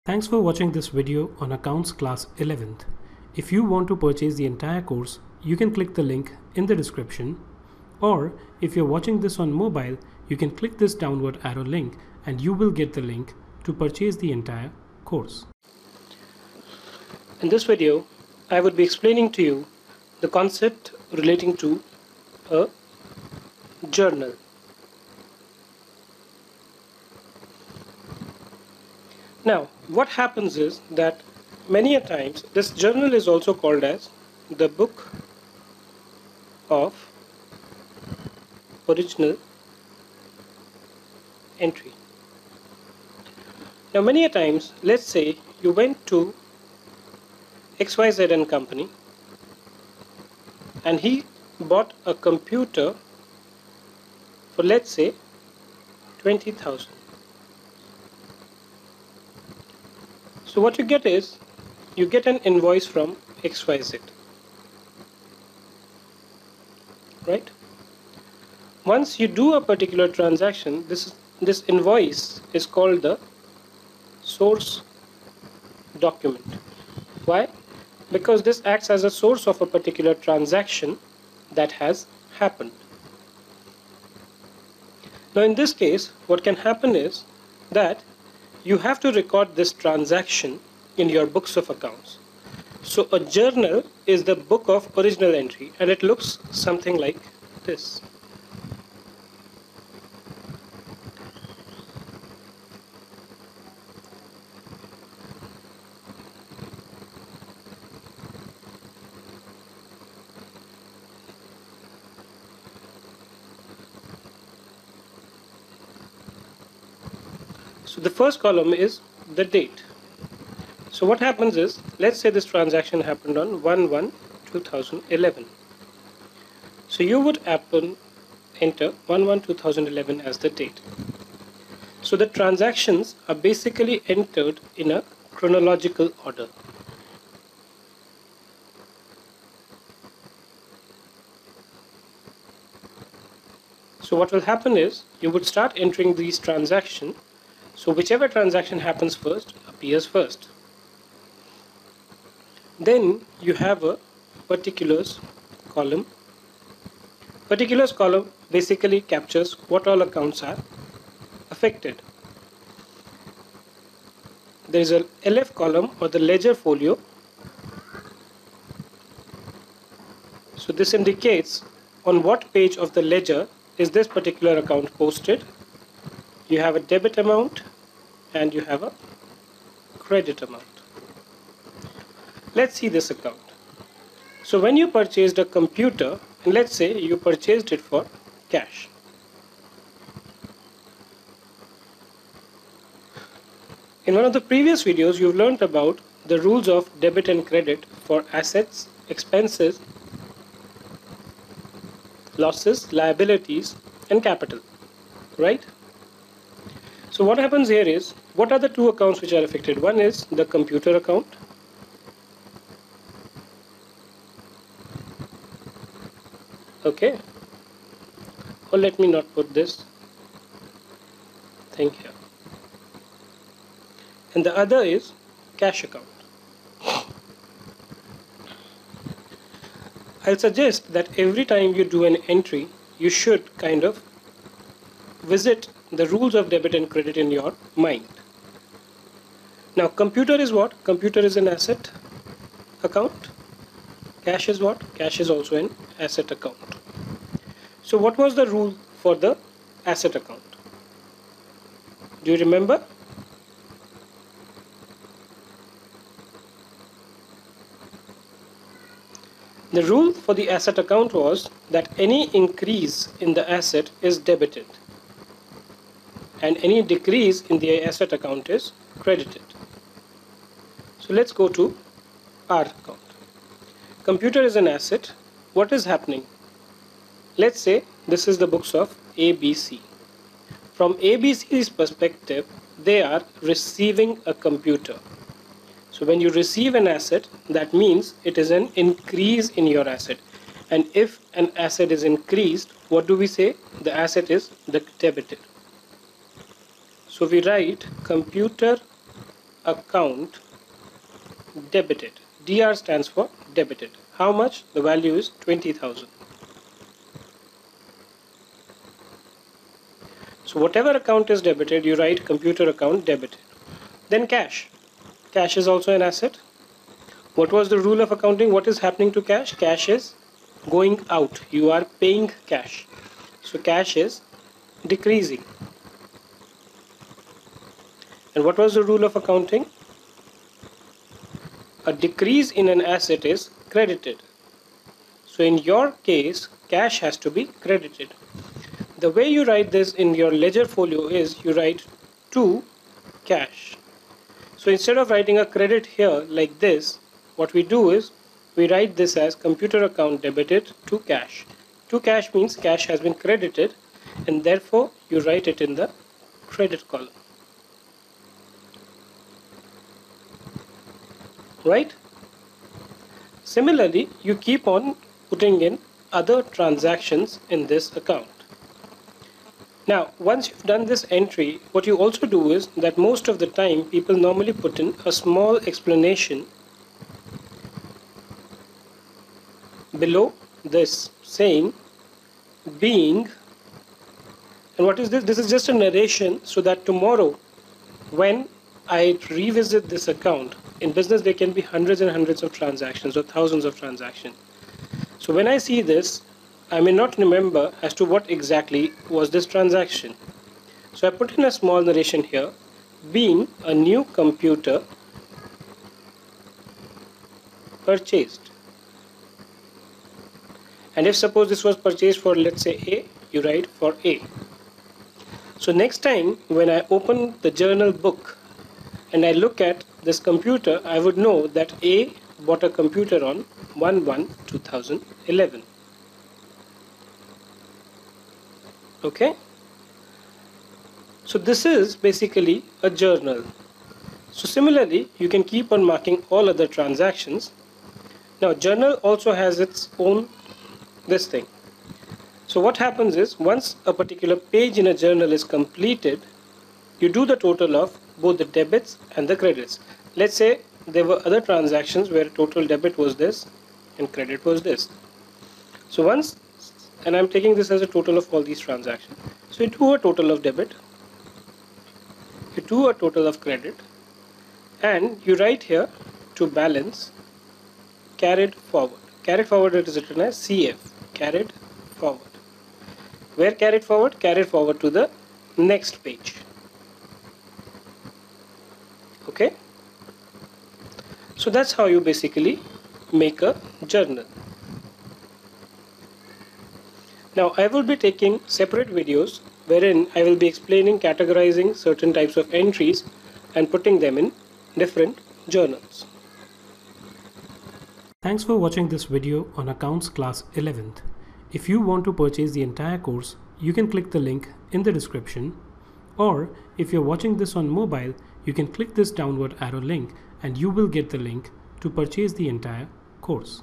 Thanks for watching this video on Accounts Class 11th. If you want to purchase the entire course, you can click the link in the description, or if you're watching this on mobile, you can click this downward arrow link and you will get the link to purchase the entire course. In this video, I would be explaining to you the concept relating to a journal. Now, what happens is that many a times this journal is also called as the book of original entry. Now, many a times, let's say you went to XYZ and Company and he bought a computer for, let's say, 20,000. So what you get is, you get an invoice from XYZ, right? Once you do a particular transaction, this invoice is called the source document. Why? Because this acts as a source of a particular transaction that has happened. Now in this case, what can happen is that you have to record this transaction in your books of accounts. So a journal is the book of original entry, and it looks something like this. So the first column is the date. So what happens is, let's say this transaction happened on 1/1/2011. So you would enter 1/1/2011 as the date. So the transactions are basically entered in a chronological order. So what will happen is, you would start entering these transactions. So whichever transaction happens first appears first. Then you have a particulars column. Particulars column basically captures what all accounts are affected. There is a LF column, or the ledger folio. So this indicates on what page of the ledger is this particular account posted. You have a debit amount and you have a credit amount. Let's see this account. So when you purchased a computer, and let's say you purchased it for cash. In one of the previous videos, you've learned about the rules of debit and credit for assets, expenses, losses, liabilities, and capital, right? So what happens here is, what are the two accounts which are affected? One is the computer account, okay, or let me not put this thing here, and the other is cash account. I'll suggest that every time you do an entry, you should kind of visit the rules of debit and credit in your mind. Now computer is what? Computer is an asset account. Cash is what? Cash is also an asset account. So what was the rule for the asset account? Do you remember? The rule for the asset account was that any increase in the asset is debited and any decrease in the asset account is credited. So let's go to our account. Computer is an asset. What is happening? Let's say this is the books of ABC. From ABC's perspective, they are receiving a computer. So when you receive an asset, that means it is an increase in your asset. And if an asset is increased, what do we say? The asset is debited. So we write computer account debited. DR stands for debited. How much? The value is 20,000. So whatever account is debited, you write computer account debited. Then cash. Cash is also an asset. What was the rule of accounting? What is happening to cash? Cash is going out. You are paying cash. So cash is decreasing. And what was the rule of accounting? A decrease in an asset is credited. So in your case, cash has to be credited. The way you write this in your ledger folio is you write to cash. So instead of writing a credit here like this, what we do is we write this as computer account debited to cash. To cash means cash has been credited, and therefore you write it in the credit column. Right? Similarly, you keep on putting in other transactions in this account. Now, once you've done this entry, what you also do is that most of the time people normally put in a small explanation below this saying being, and what is this? This is just a narration so that tomorrow when I revisit this account, in business there can be hundreds and hundreds of transactions or thousands of transactions. So when I see this, I may not remember as to what exactly was this transaction. So I put in a small narration here, being a new computer purchased. And if suppose this was purchased for, let's say, A, you write for A. So next time when I open the journal book and I look at this computer, I would know that A bought a computer on 1/1/2011. Okay? So this is basically a journal. So similarly, you can keep on marking all other transactions. Now, journal also has its own this thing. So what happens is, once a particular page in a journal is completed, you do the total of both the debits and the credits. Let's say there were other transactions where total debit was this and credit was this. So once, and I'm taking this as a total of all these transactions. So you do a total of debit, you do a total of credit, and you write here to balance carried forward. Carried forward, it is written as CF, carried forward. Where carried forward? Carried forward to the next page. Okay? So that's how you basically make a journal. Now I will be taking separate videos wherein I will be explaining categorizing certain types of entries and putting them in different journals. Thanks for watching this video on Accounts Class 11th. If you want to purchase the entire course, you can click the link in the description, or if you're watching this on mobile, you can click this downward arrow link and you will get the link to purchase the entire course.